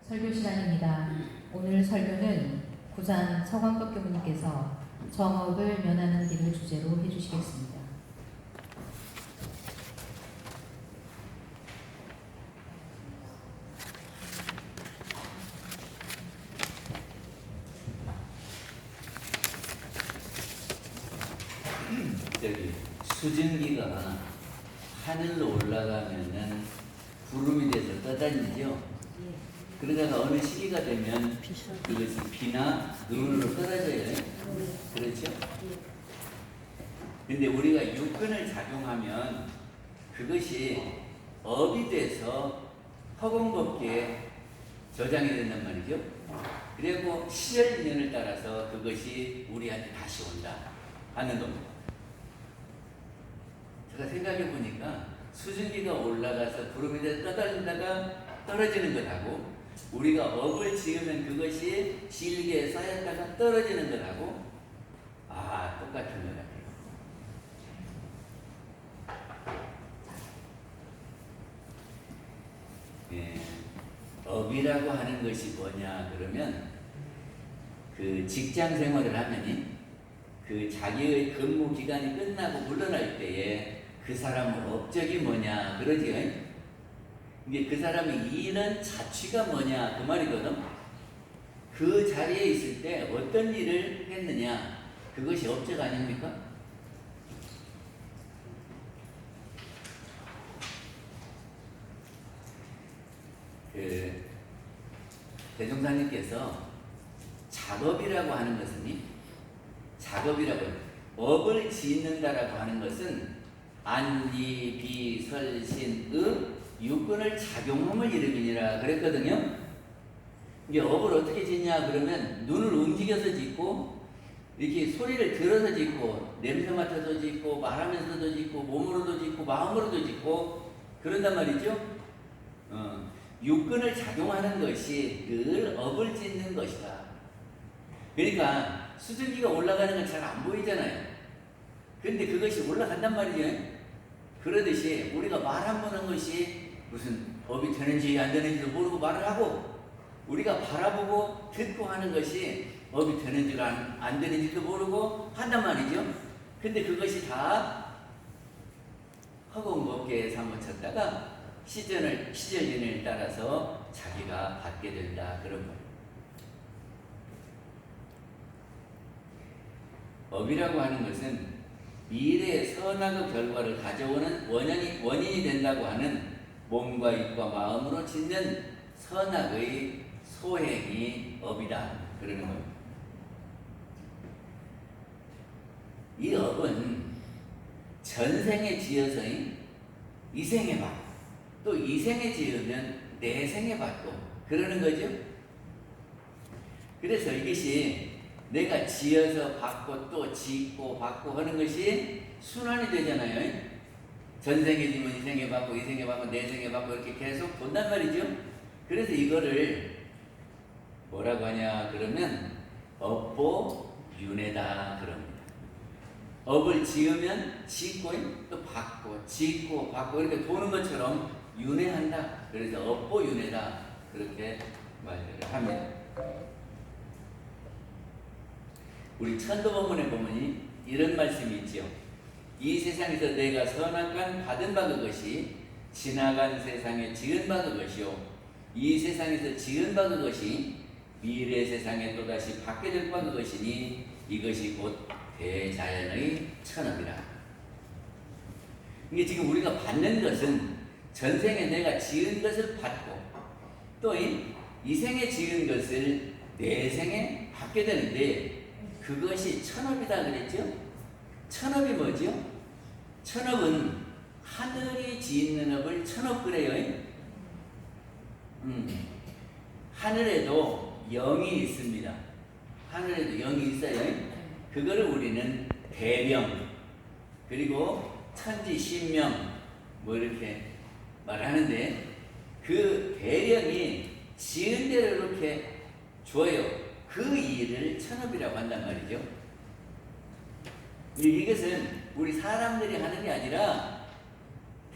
설교 시간입니다. 오늘 설교는 구산 서광덕 교무님께서 정업을 면하는 길을 주제로 해주시겠습니다. 저기 수증기가 하늘로 올라가면은 구름이 돼서 떠다니죠. 그러다가 어느 시기가 되면 그것이 비나 눈으로 떨어져요. 그렇죠? 근데 우리가 육근을 작용하면 그것이 업이 돼서 허공법계에 저장이 된단 말이죠. 그리고 시절 인연을 따라서 그것이 우리한테 다시 온다 하는 겁니다. 제가 생각해 보니까 수증기가 올라가서 구름이 돼서 떠다니다가 떨어지는 것하고 우리가 업을 지으면 그것이 질기에 쌓였다가 떨어지는 것하고 똑같은 것 같아요. 예, 업이라고 하는 것이 뭐냐 그러면 그 직장 생활을 하면이 그 자기의 근무 기간이 끝나고 물러날 때에 그 사람의 업적이 뭐냐 그러지요. 이게 그 사람의 일은 자취가 뭐냐 그 말이거든. 그 자리에 있을 때 어떤 일을 했느냐 그것이 업적 아닙니까? 그 대종사님께서 작업이라고 하는 것은 업을 짓는다라고 하는 것은 안리, 비, 설, 신, 의 육근을 작용함을 이름이니라 그랬거든요. 이게 업을 어떻게 짓냐 그러면 눈을 움직여서 짓고 이렇게 소리를 들어서 짓고 냄새 맡아서 짓고 말하면서도 짓고 몸으로도 짓고 마음으로도 짓고 그런단 말이죠. 육근을 작용하는 것이 늘 업을 짓는 것이다. 그러니까 수증기가 올라가는 건 잘 안 보이잖아요. 근데 그것이 올라간단 말이죠. 그러듯이 우리가 말 한 번 한 것이 무슨 업이 되는지 안 되는지도 모르고 말을 하고 우리가 바라보고 듣고 하는 것이 업이 되는지 안 되는지도 모르고 한단 말이죠. 근데 그것이 다 허공법계에 사무쳤다가 시절인을 따라서 자기가 받게 된다 그런 거예요. 업이라고 하는 것은 미래의 선악의 결과를 가져오는 원인이 된다고 하는 몸과 입과 마음으로 짓는 선악의 소행이 업이다 그러는 거예요. 이 업은 전생에 지어서 이 생에 받고 또 이 생에 지으면 내 생에 받고 그러는 거죠. 그래서 이것이 내가 지어서 받고 또 짓고 받고 하는 것이 순환이 되잖아요. 전생에 지면 이 생에 받고 이 생에 받고 내 생에 받고 이렇게 계속 돈단 말이죠. 그래서 이거를 뭐라고 하냐 그러면 업보윤회다 그럽니다. 업을 지으면 짓고 또 받고 짓고 받고 이렇게 도는 것처럼 윤회한다. 그래서 업보윤회다 그렇게 말을 합니다. 우리 천도본문에 보면 이런 말씀이 있죠. 이 세상에서 내가 선악간 받은 바 그것이 지나간 세상에 지은 바 그것이요 이 세상에서 지은 바 그것이 미래 세상에 또다시 받게 될 바 그것이니 이것이 곧 대자연의 천업이라. 이게 지금 우리가 받는 것은 전생에 내가 지은 것을 받고 또 이 생에 지은 것을 내 생에 받게 되는데 그것이 천업이다 그랬죠? 천업이 뭐죠? 천업은 하늘이 짓는 업을 천업 그래요. 하늘에도 영이 있습니다. 하늘에도 영이 있어요. 그거를 우리는 대명 그리고 천지신명 뭐 이렇게 말하는데 그 대령이 지은 대로 이렇게 줘요. 그 일을 천업이라고 한단 말이죠. 이것은 우리 사람들이 하는 게 아니라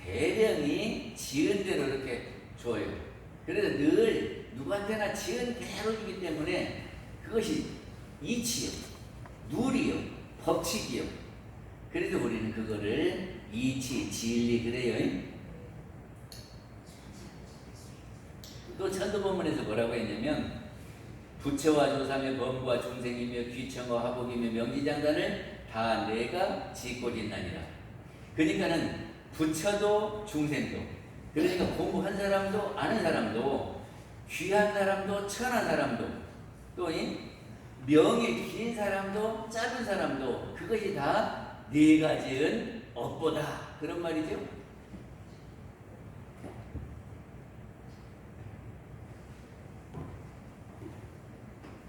대령이 지은 대로 이렇게 줘요. 그래서 늘 누구한테나 지은 대로이기 때문에 그것이 이치요, 누리요, 법칙이요. 그래서 우리는 그거를 이치, 진리 그래요. 또 천도본문에서 뭐라고 했냐면 부처와 조상의 범과 중생이며 귀청과 화복이며 명지장단을 다 내가 짓고 짓나니라. 그러니까는 부처도 중생도, 그러니까 공부한 사람도 아는 사람도, 귀한 사람도 천한 사람도, 또 이 명이 긴 사람도 짧은 사람도 그것이 다 네가 지은 업보다, 그런 말이죠.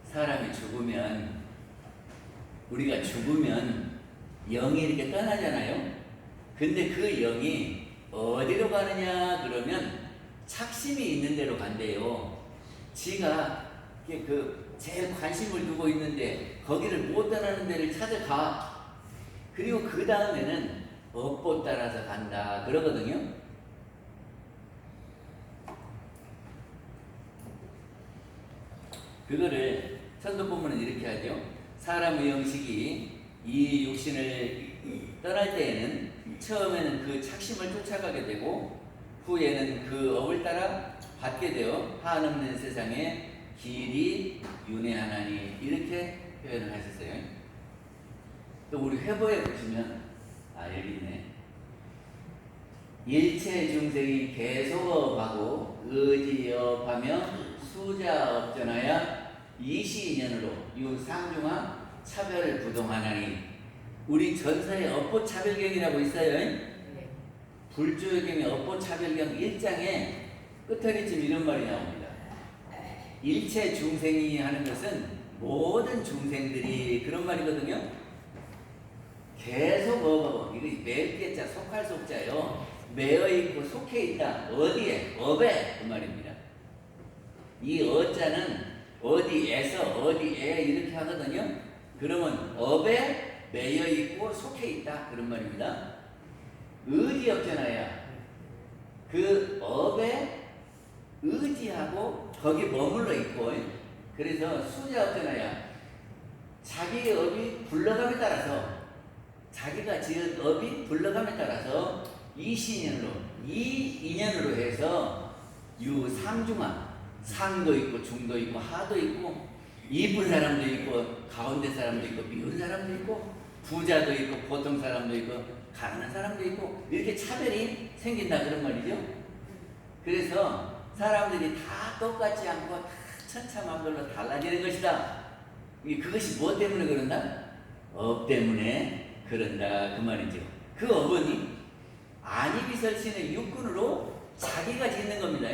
사람이 죽으면, 우리가 죽으면 영이 이렇게 떠나잖아요. 근데 그 영이 어디로 가느냐 그러면 착심이 있는 데로 간대요. 지가 그 제일 관심을 두고 있는데 거기를 못 떠나는 데를 찾아가. 그리고 그 다음에는 업보 따라서 간다 그러거든요. 그거를 천도본문은 이렇게 하죠. 사람의 영식이 이 육신을 떠날 때에는 처음에는 그 착심을 쫓아가게 되고 후에는 그 업을 따라 받게 되어 한없는 세상에 길이 윤회하나니, 이렇게 표현을 하셨어요. 또 우리 회보에 보시면 여기 있네. 일체 중생이 계속업하고 의지업하며 수자업전하여 이시인연으로 유상중하 차별 부동하나니. 우리 전서에 업보차별경이라고 있어요. 네. 불조경의 업보차별경 1장에 끝허리쯤 이런 말이 나옵니다. 일체 중생이 하는 것은 모든 중생들이, 그런 말이거든요. 계속 업하고, 이거 매일게자 속할 속자요. 매어 있고 속해 있다. 어디에? 업에, 그 말입니다. 이 어자는 어디에서 어디에 이렇게 하거든요. 그러면 업에 매여 있고 속해 있다, 그런 말입니다. 의지업전하야, 그 업에 의지하고 거기 머물러 있고, 그래서 수자업전하야, 자기의 업이 굴러감에 따라서, 자기가 지은 업이 굴러감에 따라서 이시인연으로, 이 인연으로 해서 유상중하, 상도 있고 중도 있고 하도 있고, 이쁜 사람도 있고 가운데 사람도 있고 미운 사람도 있고 부자도 있고 보통 사람도 있고 가난한 사람도 있고, 이렇게 차별이 생긴다, 그런 말이죠. 그래서 사람들이 다 똑같지 않고 다 천차만별로 달라지는 것이다. 그것이 무엇 때문에 그런다? 업 때문에 그런다, 그 말이죠. 그 업은 안이비설신의 육군으로 자기가 짓는 겁니다.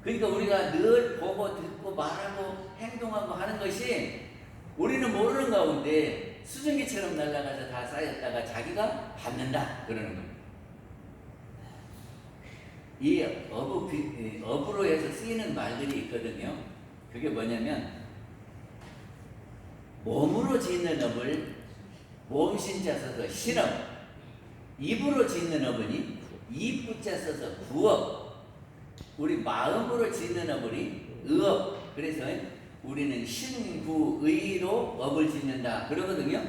그러니까 우리가 늘 보고 듣고 말하고 행동하고 하는 것이 우리는 모르는 가운데 수증기처럼 날아가서 다 쌓였다가 자기가 받는다, 그러는 겁니다. 이 업으로 해서 쓰이는 말들이 있거든요. 그게 뭐냐면, 몸으로 짓는 업을 몸신자 써서 신업, 입으로 짓는 업은 이부자 써서 구업, 우리 마음으로 짓는 업이 의업. 그래서 우리는 신구의로 업을 짓는다 그러거든요.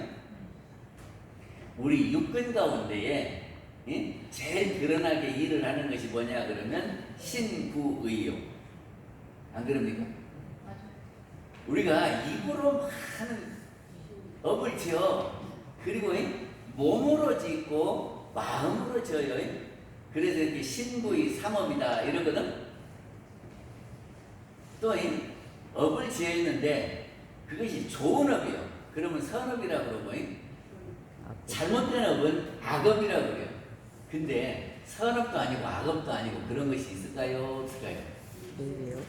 우리 육근 가운데에 제일 드러나게 일을 하는 것이 뭐냐 그러면 신구의요. 안 그럽니까? 우리가 입으로 많은 업을 지어, 그리고 몸으로 짓고 마음으로 지어요. 그래서 이렇게 신구의 삼업이다 이러거든. 또 업을 지어 있는데 그것이 좋은 업이요, 그러면 선업이라고 그러고, 잘못된 업은 악업이라고 그래요. 근데 선업도 아니고 악업도 아니고 그런 것이 있을까요? 없을까요? 왜요?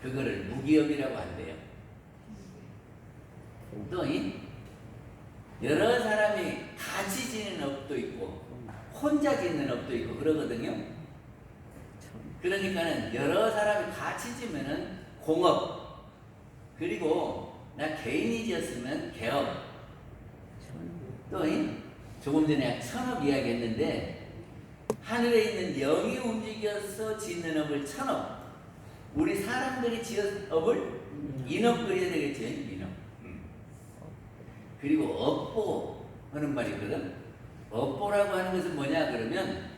그거를 무기업이라고 한대요. 또 여러 사람이 같이 지는 업도 있고 혼자 짓는 업도 있고 그러거든요. 그러니까는 여러 사람이 같이 지면은 공업, 그리고 나 개인이 지었으면 개업, 또 조금 전에 천업 이야기했는데 하늘에 있는 영이 움직여서 짓는 업을 천업, 우리 사람들이 지은 업을 인업 그려야 되겠죠. 인업. 그리고 업보 하는 말이 있거든. 업보라고 하는 것은 뭐냐 그러면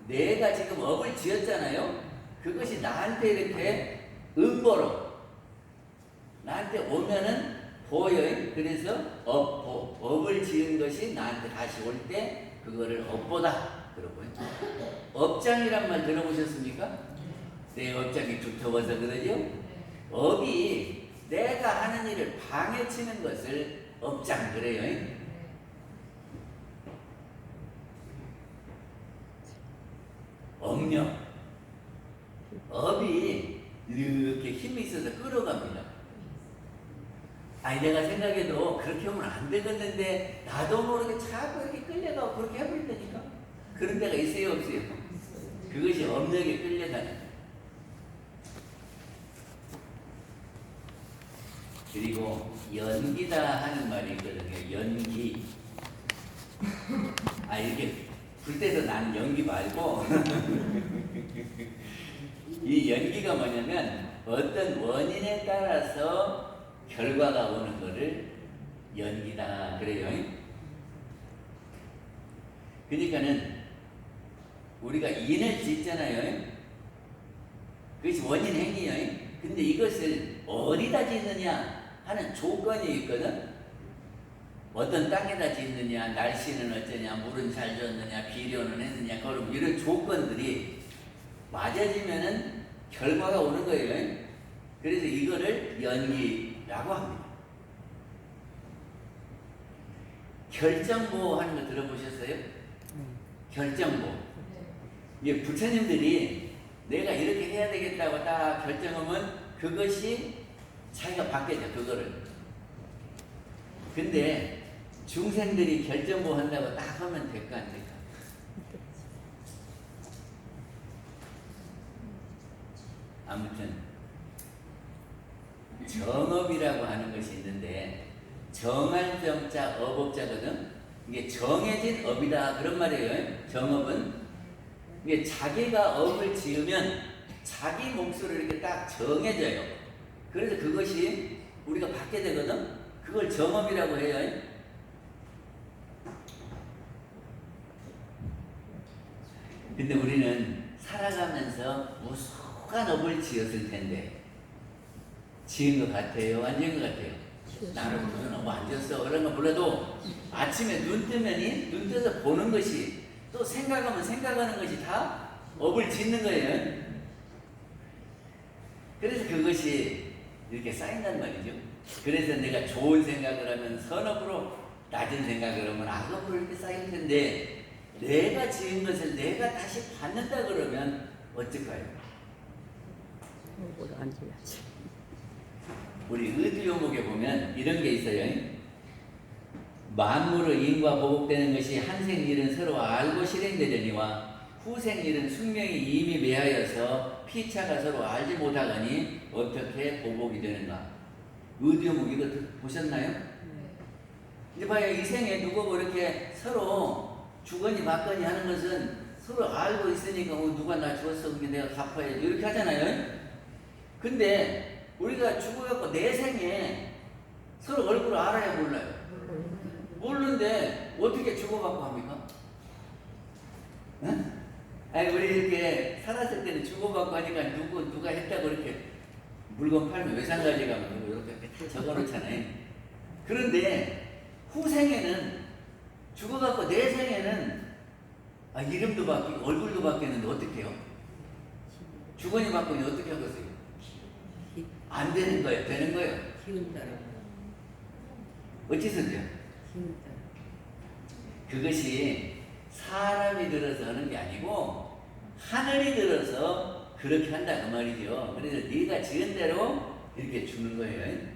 내가 지금 업을 지었잖아요. 그것이 나한테 이렇게 음보로 나한테 오면은 보여요. 그래서 업보, 업을 지은 것이 나한테 다시 올 때 그거를 업보다 그러고요. 업장이란 말 들어보셨습니까? 내 업장이 두터워서 그러죠. 업이 내가 하는 일을 방해치는 것을 업장 그래요. 업력. 업이 이렇게 힘이 있어서 끌어갑니다. 아니 내가 생각해도 그렇게 하면 안 되겠는데 나도 모르게 자꾸 이렇게 끌려가고 그렇게 해버린다니까. 그런 데가 있어요 없어요? 그것이 업력에 끌려가는. 그리고 연기다 하는 말이 있거든요. 연기. 아 이렇게 불 때도 나는 연기 말고 이 연기가 뭐냐면 어떤 원인에 따라서 결과가 오는 거를 연기다 그래요. 그러니까는 우리가 인을 짓잖아요. 그것이 원인 행위예요. 근데 이것을 어디다 짓느냐 하는 조건이 있거든. 어떤 땅에다 짓느냐, 날씨는 어쩌냐, 물은 잘 줬느냐, 비료는 했느냐, 그럼 이런 조건들이 맞아지면은 결과가 오는 거예요. 그래서 이거를 연기라고 합니다. 결정보 하는 거 들어보셨어요? 결정보. 이게 부처님들이 내가 이렇게 해야 되겠다고 딱 결정하면 그것이 자기가 받게 돼, 그거를. 근데 중생들이 결정보 한다고 딱 하면 될까 안 될까? 아무튼 정업이라고 하는 것이 있는데 정할 정자 업업자거든. 이게 정해진 업이다 그런 말이에요. 정업은 이게 자기가 업을 지으면 자기 몫으로 이렇게 딱 정해져요. 그래서 그것이 우리가 받게 되거든. 그걸 정업이라고 해요. 근데 우리는 살아가면서 무수한 업을 지었을 텐데 지은 것 같아요? 안 지은 것 같아요? 나는 무슨 업 안 지었어 그런 거 몰라도 아침에 눈 뜨면이 눈 떠서 보는 것이 또 생각하면 생각하는 것이 다 업을 짓는 거예요. 그래서 그것이 이렇게 쌓인단 말이죠. 그래서 내가 좋은 생각을 하면 선업으로, 낮은 생각을 하면 악업으로 이렇게 쌓일 텐데 내가 지은 것을 내가 다시 받는다 그러면 어떨까요? 앉아야지. 우리 의두요목에 보면 이런 게 있어요. 만물의 인과 보복되는 것이 한생일은 서로 알고 실행되려니와 후생일은 숙명이 이미 매하여서 피차가 서로 알지 못하거니 어떻게 보복이 되는가. 의두요목 이거 보셨나요? 이제 봐요. 이 생에 누구고 이렇게 서로 주거니 받거니 하는 것은 서로 알고 있으니까 누가 나 죽었어 그게 내가 갚아야지 이렇게 하잖아요. 근데 우리가 죽어갖고 내 생에 서로 얼굴을 알아야 몰라요. 모르는데 어떻게 죽어갖고 합니까? 응? 아니 우리 이렇게 살았을 때는 죽어갖고 하니까 누가 했다고 이렇게 물건 팔면 외상가지 가면 이렇게 적어놓잖아요. 그런데 후생에는 죽어갖고 내 생에는 이름도 바뀌고 얼굴도 바뀌는데 어떻게 해요? 주거니 받거니 어떻게 하겠어요? 안 되는 거예요? 되는 거예요? 키운다라. 어찌서 돼요? 키운다. 그것이 사람이 들어서 하는 게 아니고 하늘이 들어서 그렇게 한다 그 말이죠. 그래서 네가 지은 대로 이렇게 주는 거예요.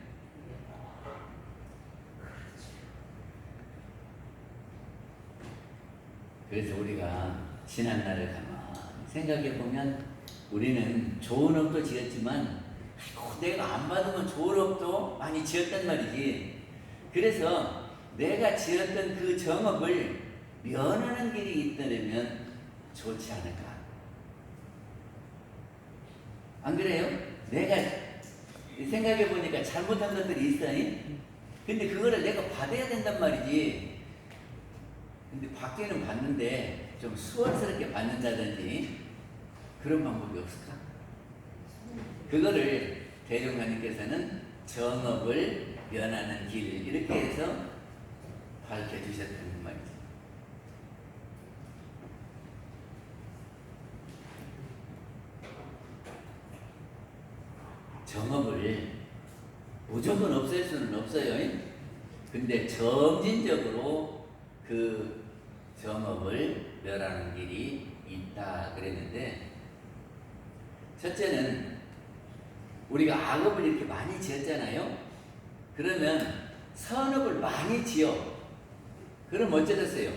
그래서 우리가 지난날을 가만히 생각해 보면 우리는 좋은 업도 지었지만 아이고, 내가 안 받으면 좋은 업도 많이 지었단 말이지. 그래서 내가 지었던 그 정업을 면하는 길이 있다면 좋지 않을까? 안 그래요? 내가 생각해 보니까 잘못한 것들이 있어. 근데 그거를 내가 받아야 된단 말이지. 근데 받기는 받는데 좀 수월스럽게 받는다든지 그런 방법이 없을까? 그거를 대종사님께서는 정업을 면하는 길 이렇게 해서 밝혀주셨다는 말이죠. 정업을 무조건 없앨 수는 없어요. 근데 점진적으로 그 정업을 멸하는 길이 있다 그랬는데, 첫째는 우리가 악업을 이렇게 많이 지었잖아요. 그러면 선업을 많이 지어. 그럼 어쩌겠어요?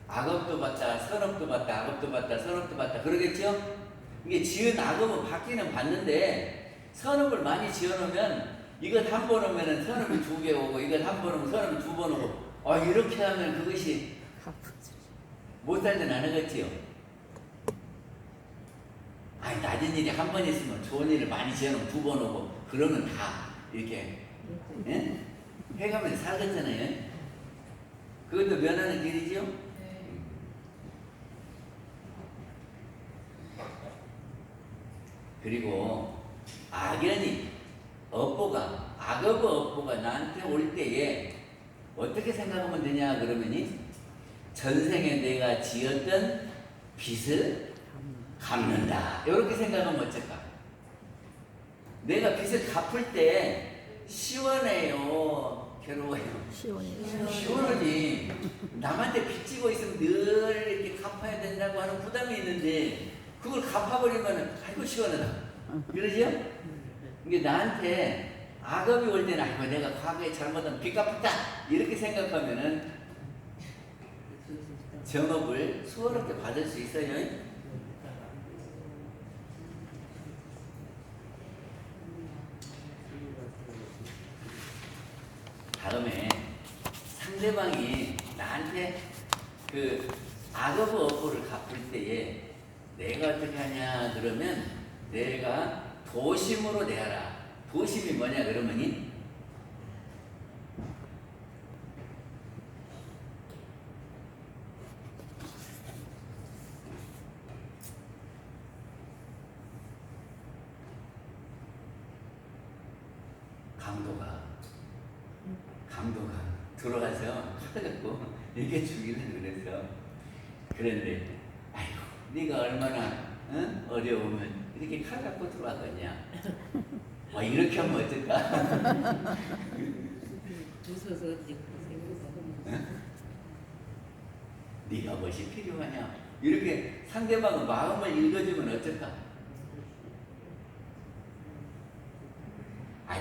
악업도 받다, 선업도 받다, 악업도 받다, 선업도 받다 그러겠죠? 이게 지은 악업은 받기는 받는데 선업을 많이 지어놓으면 이것 한 번 오면은 선업이 2개 오고 이것 한 번 오면 선업이 2번 오고 이렇게 하면 그것이 못 살든 안 하겠지요? 낮은 일이 한 번 있으면 좋은 일을 많이 지어놓으면 2번 오고 그러면 다 이렇게 해가면서 살겠잖아요. 그것도 면하는 길이죠? 그리고 악연이 악업의 업보가 나한테 올 때에 어떻게 생각하면 되냐 그러면이 전생에 내가 지었던 빚을 갚는다 이렇게 생각하면 어쩔까? 내가 빚을 갚을 때 시원해요? 괴로워요? 시원하지. 남한테 빚 지고 있으면 늘 이렇게 갚아야 된다고 하는 부담이 있는데 그걸 갚아버리면 아이고 시원하다 그러죠? 이게 나한테 악업이 올 때는 아이고 내가 과거에 잘못한 빚 갚았다 이렇게 생각하면은 정업을 수월하게 받을 수 있어요. 다음에 상대방이 나한테 그 악업의 업보를 갚을 때에 내가 어떻게 하냐 그러면 내가 도심으로 대하라. 도심이 뭐냐 그러면이 강도가 들어가서 칼갖고 이게 죽이려고 그랬어. 그런데 아이고 네가 얼마나 어려우면 이렇게 칼 갖고 들어왔겠냐. 이렇게 하면 어떨까? 무서워서 네가 무엇이 필요하냐. 이렇게 상대방의 마음을 읽어주면 어떨까?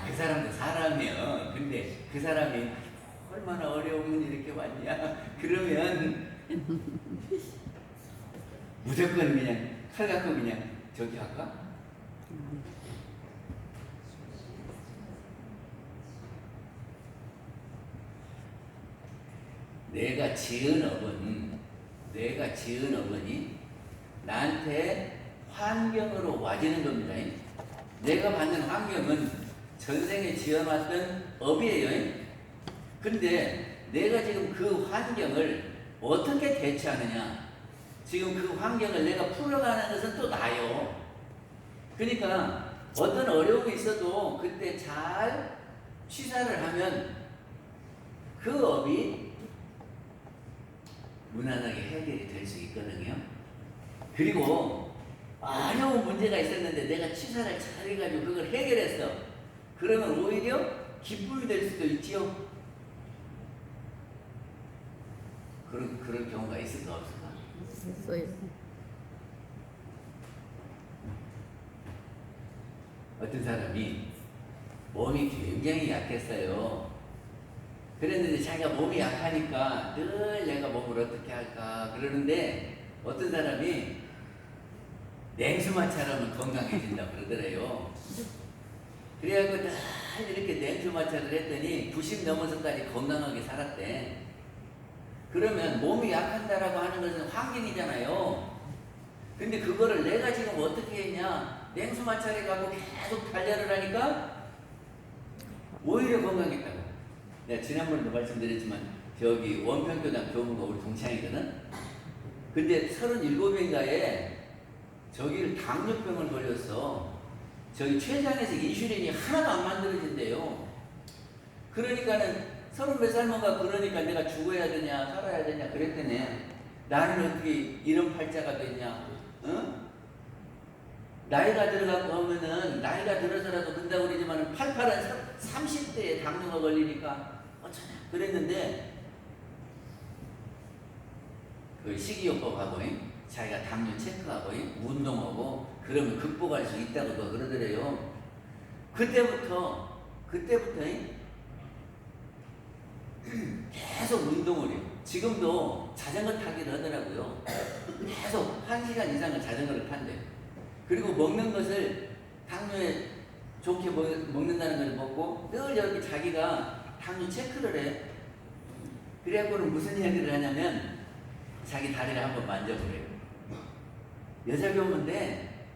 그 사람도 사람이요. 근데 그 사람이 얼마나 어려우면 이렇게 왔냐. 그러면 무조건 그냥 칼 갖고 그냥 저기 할까? 내가 지은 업은이 나한테 환경으로 와지는 겁니다. 내가 받는 환경은 전생에 지어놨던 업이에요. 근데 내가 지금 그 환경을 어떻게 대처하느냐. 지금 그 환경을 내가 풀어가는 것은 또 나요. 그러니까 어떤 어려움이 있어도 그때 잘 취사를 하면 그 업이 무난하게 해결이 될 수 있거든요. 그리고 어려운 문제가 있었는데 내가 취사를 잘 해가지고 그걸 해결했어. 그러면 오히려 기쁨이 될 수도 있지요. 그런 경우가 있을까 없을까? 있어요. 어떤 사람이 몸이 굉장히 약했어요. 그랬는데 자기가 몸이 약하니까 늘 내가 몸을 어떻게 할까 그러는데 어떤 사람이 냉수만 차려면 건강해진다 그러더래요. 그래갖고 늘 이렇게 냉수 마찰을 했더니 90 넘어서까지 건강하게 살았대. 그러면 몸이 약한다라고 하는 것은 환경이잖아요. 근데 그거를 내가 지금 어떻게 했냐? 냉수만 차려가고 계속 단련을 하니까 오히려 건강했다고. 내가 지난번에도 말씀드렸지만 저기 원평교장 교무가 우리 동창이거든. 근데 37인가에 저기를 당뇨병을 걸렸어. 저기 췌장에서 인슐린이 하나도 안 만들어진대요. 그러니까는 30몇 살 먹어. 그러니까 내가 죽어야 되냐 살아야 되냐 그랬더니 나는 어떻게 이런 팔자가 됐냐. 응? 나이가 들어가고 하면은 나이가 들어서라도 근다고 그러지만은 88은 30대에 당뇨가 걸리니까 어쩌냐 그랬는데 그 식이요법하고 자기가 당뇨 체크하고 운동하고 그러면 극복할 수 있다고 그러더래요. 그때부터 계속 운동을 해요. 지금도 자전거 타기를 하더라고요. 계속 1시간 이상을 자전거를 탄대요. 그리고 먹는 것을 당뇨에 좋게 먹는다는 걸 먹고 늘 이렇게 자기가 당뇨 체크를 해. 그래갖고는 무슨 이야기를 하냐면 자기 다리를 한번 만져보래요. 여자 교무인데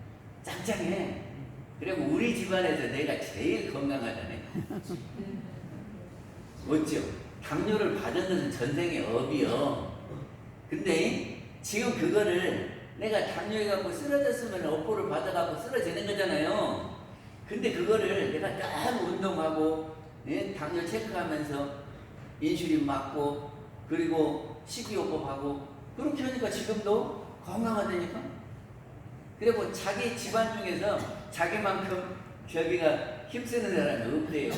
짱짱해. 그리고 우리 집안에서 내가 제일 건강하다네. 어찌요? 당뇨를 받은 것은 전생의 업이요. 근데 지금 그거를 내가 당뇨에 갖고 쓰러졌으면 업보를 받아갖고 쓰러지는 거잖아요. 근데 그거를 내가 딱 운동하고 당뇨 체크하면서 인슐린 맞고 그리고 식이요법하고 그렇게 하니까 지금도 건강하다니까. 그리고 자기 집안 중에서 자기만큼 저기가 힘쓰는 사람이 없대요.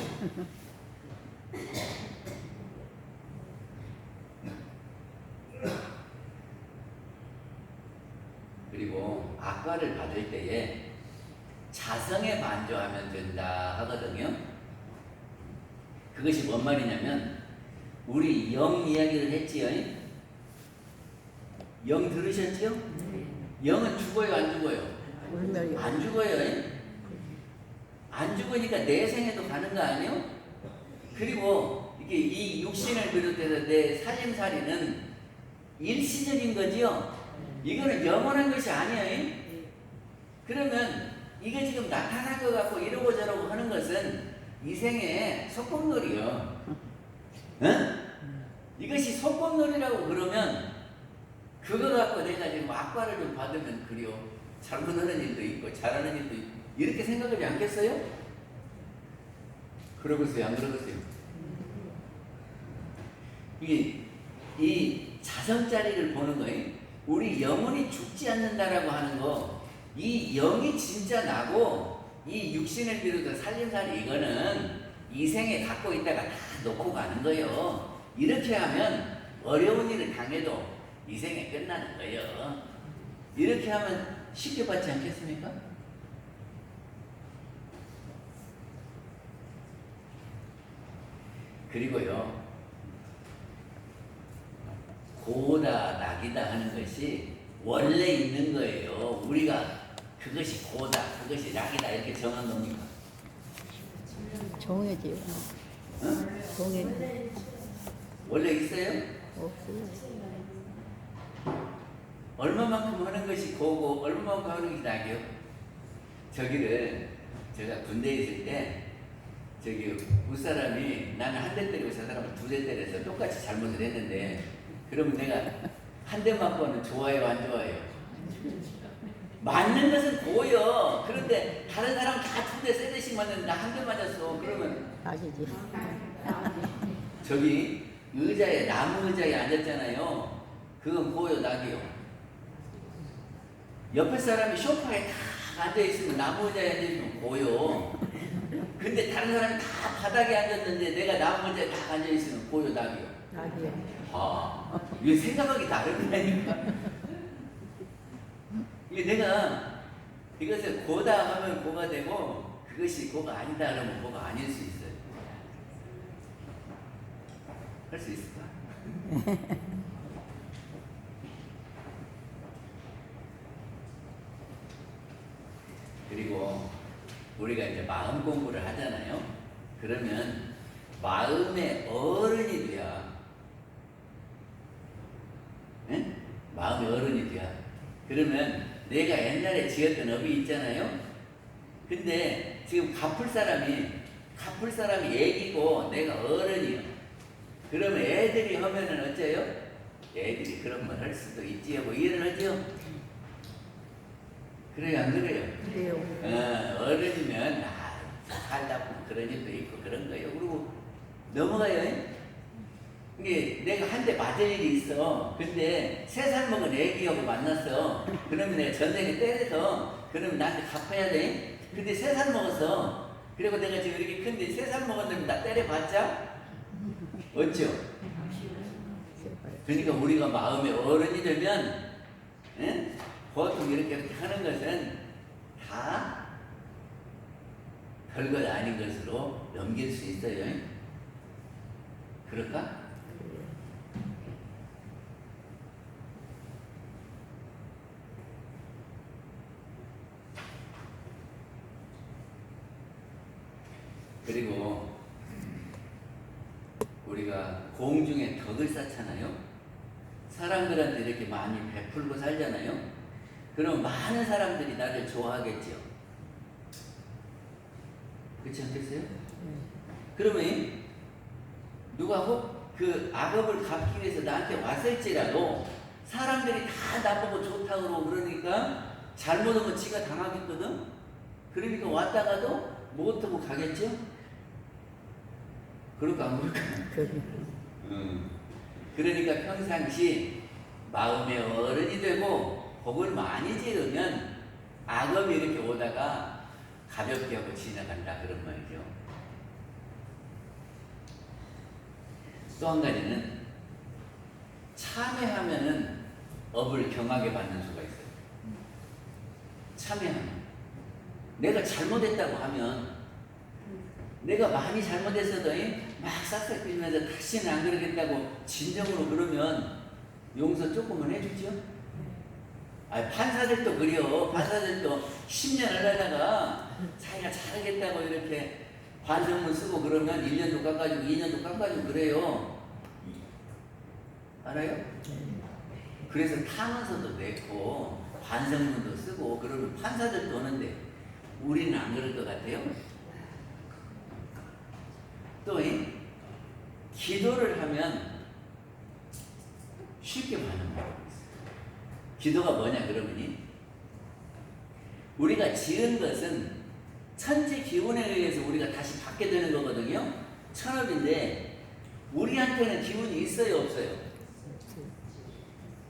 그리고 악과를 받을 때에 자성에 만족하면 된다 하거든요. 그것이 뭔 말이냐면 우리 영 이야기를 했지요. 영 들으셨죠? 영은 죽어요 안 죽어요? 안 죽어요. 안 죽으니까 내생에도 가는 거 아니에요? 그리고 이게 이 육신을 비롯해서 내 살림살이는 일시적인 거지요. 이거는 영원한 것이 아니에요. 그러면 이게 지금 나타난 것 같고 이러고 저러고 하는 것은 이 생의 속법놀이요. 응? 이것이 속법놀이라고 그러면 그거 갖고 내가 지금 악과를 좀 받으면 그래요. 잘못하는 일도 있고 잘하는 일도 있고 이렇게 생각하지 않겠어요? 그러겠어요? 안 그러겠어요? 이 자성자리를 보는 거예요. 우리 영혼이 죽지 않는다라고 하는 거, 이 영이 진짜 나고 이 육신을 비롯한 살림살이 이거는 이 생에 갖고 있다가 다 놓고 가는 거예요. 이렇게 하면 어려운 일을 당해도 이 생에 끝나는 거예요. 이렇게 하면 쉽게 받지 않겠습니까? 그리고요, 고다 낙이다 하는 것이 원래 있는 거예요. 우리가 그것이 고다, 그것이 낙이다 이렇게 정한 겁니까? 정해지요. 응? 정해. 원래 있어요? 없어요. 얼마만큼 하는 것이 고고 얼마만큼 하는 것이 낙이요? 저기를 제가 군대에 있을 때 저기 윗사람이 나는 한 대 때리고 저 사람은 2대 때려서 똑같이 잘못을 했는데 그러면 내가 한 대 맞고는 좋아요 안 좋아요? 맞는 것은 고요. 그런데 다른 사람 다 2대 세 대씩 맞는데 나 한 대 맞았어. 그러면 낙이지. 저기 의자에 나무 의자에 앉았잖아요. 그건 고요 낙이요. 옆에 사람이 소파에 다 앉아있으면 나무 의자에 앉아있으면 고요. 근데 다른 사람이 다 바닥에 앉았는데 내가 나무 의자에 다 앉아있으면 고요 낙이요. 낙이요. 아, 이게 생각하기 다르다니까. 이게 내가 이것을 고다 하면 고가 되고 그것이 고가 아니다 하면 고가 아닐 수 있어요. 할 수 있을까? 그리고 우리가 이제 마음 공부를 하잖아요. 그러면 마음의 어른이 돼야, 마음의 어른이 돼야. 그러면 내가 옛날에 지었던 업이 있잖아요. 근데 지금 갚을 사람이 애기고 내가 어른이요. 그러면 애들이 하면은 어째요? 애들이 그런 말 할 수도 있지요. 뭐 이해는 하죠? 그래요, 안 그래요? 그래요. 어른이면 살다 보면 그런 일도 있고 그런 거예요. 그리고 넘어가요. 이게 내가 한 대 맞을 일이 있어. 근데 3살 먹은 애기하고 만났어. 그러면 내가 전생에 때려서 그러면 나한테 갚아야 돼. 근데 3살 먹었어. 그리고 내가 지금 이렇게 큰데 3살 먹었는데 나 때려봤자? 어쩌? 그러니까 우리가 마음의 어른이 되면 보통 이렇게 하는 것은 다 별것 아닌 것으로 넘길 수 있어요. 그럴까? 그리고 우리가 공중에 덕을 쌓잖아요. 사람들한테 이렇게 많이 베풀고 살잖아요. 그럼 많은 사람들이 나를 좋아하겠죠. 그렇지 않겠어요? 그러면 누가 혹 그 악업을 갚기 위해서 나한테 왔을지라도 사람들이 다 나보고 좋다고 그러고 그러니까 잘못하면 지가 당하겠거든. 그러니까 왔다가도 못하고 가겠죠? 그럴까 안 그럴까? 그러니까 평상시 마음의 어른이 되고 복을 많이 지으면 악업이 이렇게 오다가 가볍게 하고 지나간다 그런 말이죠. 또 한 가지는 참회하면은 업을 경하게 받는 수가 있어요. 참회하면 내가 잘못했다고 하면 내가 많이 잘못했어도 막 싹싹 빌면서 다시는 안 그러겠다고 진정으로 그러면 용서 조금은 해주죠. 판사들도 그래요. 판사들도 10년을 하다가 자기가 잘하겠다고 이렇게 반성문 쓰고 그러면 1년도 깎아주고 2년도 깎아주고 그래요. 알아요? 그래서 타문서도 냈고 반성문도 쓰고 그러면 판사들도 오는데 우리는 안 그럴 것 같아요? 또 기도를 하면 쉽게 받는 방법이 있어요. 기도가 뭐냐 그러면이 우리가 지은 것은 천지 기운에 의해서 우리가 다시 받게 되는 거거든요. 천업인데 우리한테는 기운이 있어요 없어요?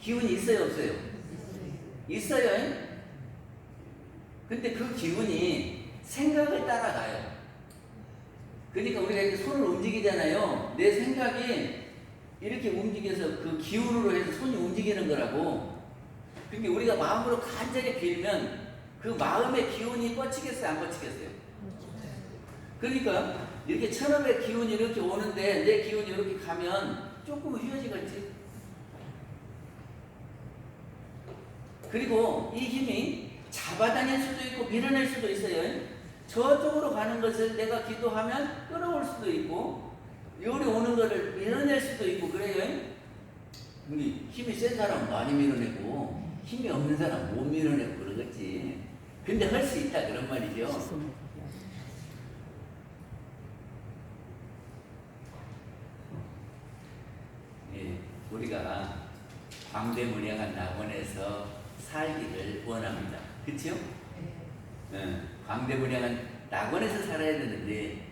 기운이 있어요 없어요? 있어요. 근데 그 기운이 생각을 따라가요. 그러니까 우리가 이렇게 손을 움직이잖아요. 내 생각이 이렇게 움직여서 그 기운으로 해서 손이 움직이는 거라고. 그러니까 우리가 마음으로 간절히 빌면 그 마음의 기운이 뻗치겠어요? 안 뻗치겠어요? 그러니까 이렇게 천업의 기운이 이렇게 오는데 내 기운이 이렇게 가면 조금 휘어지겠지. 그리고 이 힘이 잡아다닐 수도 있고 밀어낼 수도 있어요. 저쪽으로 가는 것을 내가 기도하면 끌어올 수도 있고 여기 오는 것을 밀어낼 수도 있고 그래요. 힘이 센 사람은 많이 밀어내고 힘이 없는 사람은 못 밀어내고 그러겠지. 근데 할 수 있다 그런 말이죠. 예, 우리가 광대무량한 낙원에서 살기를 원합니다. 그렇죠? 광대무량한 낙원에서 살아야 되는데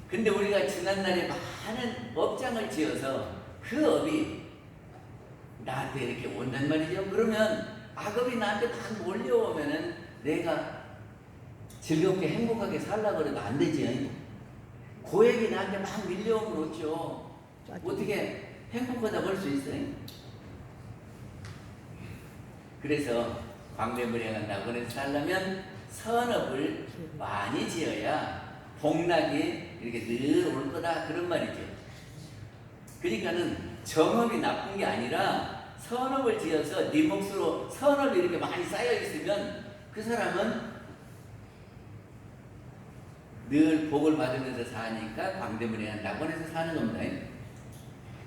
근데 우리가 지난날에 많은 업장을 지어서 그 업이 나한테 이렇게 온단 말이죠. 그러면 악업이 나한테 막 몰려오면은 내가 즐겁게 행복하게 살려고 해도 안 되지. 고액이 나한테 막 밀려오면 어쩌. 어떻게 행복하다고 할 수 있어요? 그래서 광대무량한 낙원에서 살려면 선업을 많이 지어야 복락이 이렇게 늘 올 거다 그런 말이죠. 그러니까는 정업이 나쁜 게 아니라 선업을 지어서 네 몫으로 선업이 이렇게 많이 쌓여 있으면 그 사람은 늘 복을 받으면서 사니까 광대무량한 낙원에서 사는 겁니다.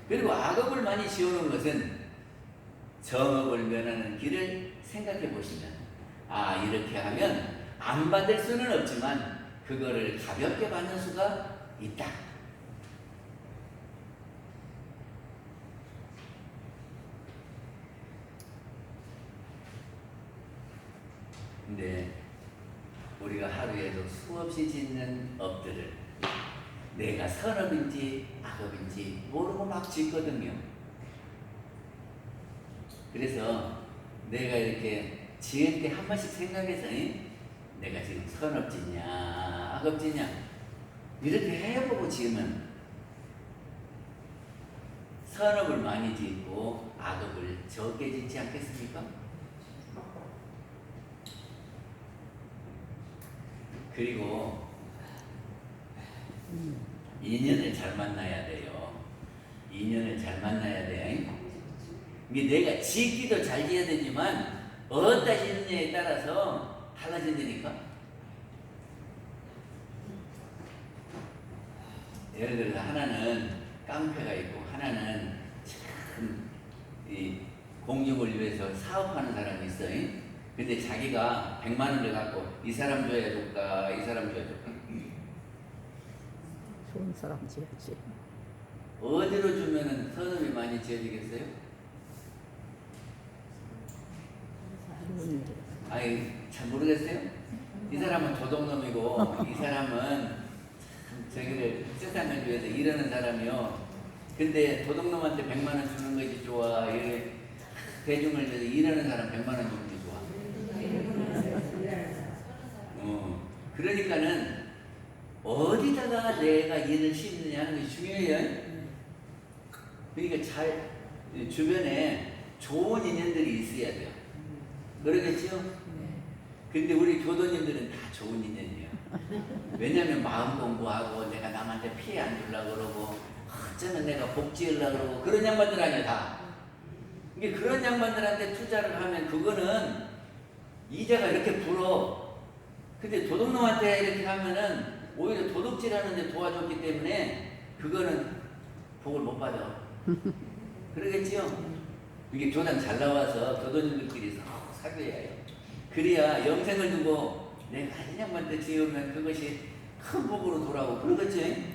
그리고 악업을 많이 지어놓은 것은 정업을 면하는 길을 생각해 보시면 이렇게 하면 안 받을 수는 없지만 그거를 가볍게 받는 수가 있다. 근데 우리가 하루에도 수없이 짓는 업들을 내가 선업인지 악업인지 모르고 막 짓거든요. 그래서 내가 이렇게 지을 때 한 번씩 생각해서 내가 지금 선업 짓냐 악업 짓냐 이렇게 해보고 지으면 선업을 많이 짓고 악업을 적게 짓지 않겠습니까? 그리고 인연을 잘 만나야 돼요. 인연을 잘 만나야 돼. 이게 내가 짓기도 잘 지어야 되지만 어디다 짓느냐에 따라서 달라진다니까. 예를 들어서 하나는 깡패가 있고 하나는 참 이 공익을 위해서 사업하는 사람이 있어요. 근데 자기가 100만 원을 갖고 이 사람 줘야 줄까 이 사람 줘야 줄까 좋은 사람 지어야지. 어디로 주면은 선업이 많이 지어지겠어요? 좋은 일. 아이 잘 모르겠어요. 이 사람은 도둑놈이고 이 사람은 참 저기를 세상을 위해서 이러는 사람이요. 근데 도둑놈한테 100만 원 주는 것이 좋아. 이렇게 대중을 위해서 이러는 사람 100만 원 주는 게 좋아. 그러니까는 어디다가 내가 일을 심느냐 하는 것이 중요해요. 그러니까 잘 주변에 좋은 인연들이 있어야 돼요. 그러겠죠? 근데 우리 교도님들은 다 좋은 인연이에요. 왜냐면 마음 공부하고 내가 남한테 피해 안 주려고 그러고 어쩌면 내가 복 지으려고 그러고 그런 양반들 아니야 다. 이게 그런 양반들한테 투자를 하면 그거는 이자가 이렇게 불어. 근데 도둑놈한테 이렇게 하면은 오히려 도둑질 하는데 도와줬기 때문에 그거는 복을 못 받아. 그러겠지요? 이게 교단 잘 나와서 교도님들끼리 사귀어야 해요. 그래야 영생을 두고 내가 한 양반한테 지으면 그것이 큰 복으로 돌아오고 그러겠지?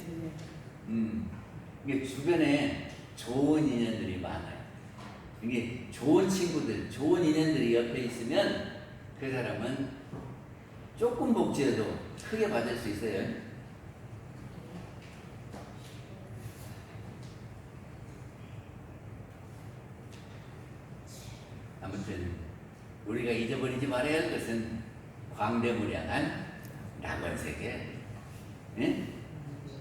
이게 주변에 좋은 인연들이 많아요. 이게 좋은 친구들, 좋은 인연들이 옆에 있으면 그 사람은 조금 복지여도 크게 받을 수 있어요. 아무튼 우리가 잊어버리지 말아야 할 것은 광대무량한 낙원세계. 예?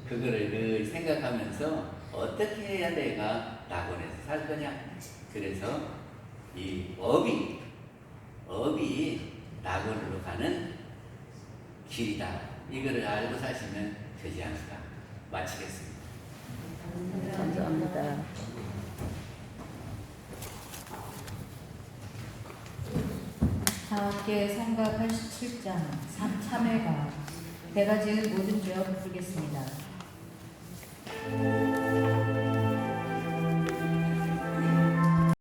그거를 늘 생각하면서 어떻게 해야 내가 낙원에서 살 거냐. 그래서 이 업이 낙원으로 가는 길이다. 이거를 알고 사시면 되지 않을까. 마치겠습니다. 감사합니다. 다 함께 성가 87장 3회가 내가 지은 모든 죄업 부르겠습니다.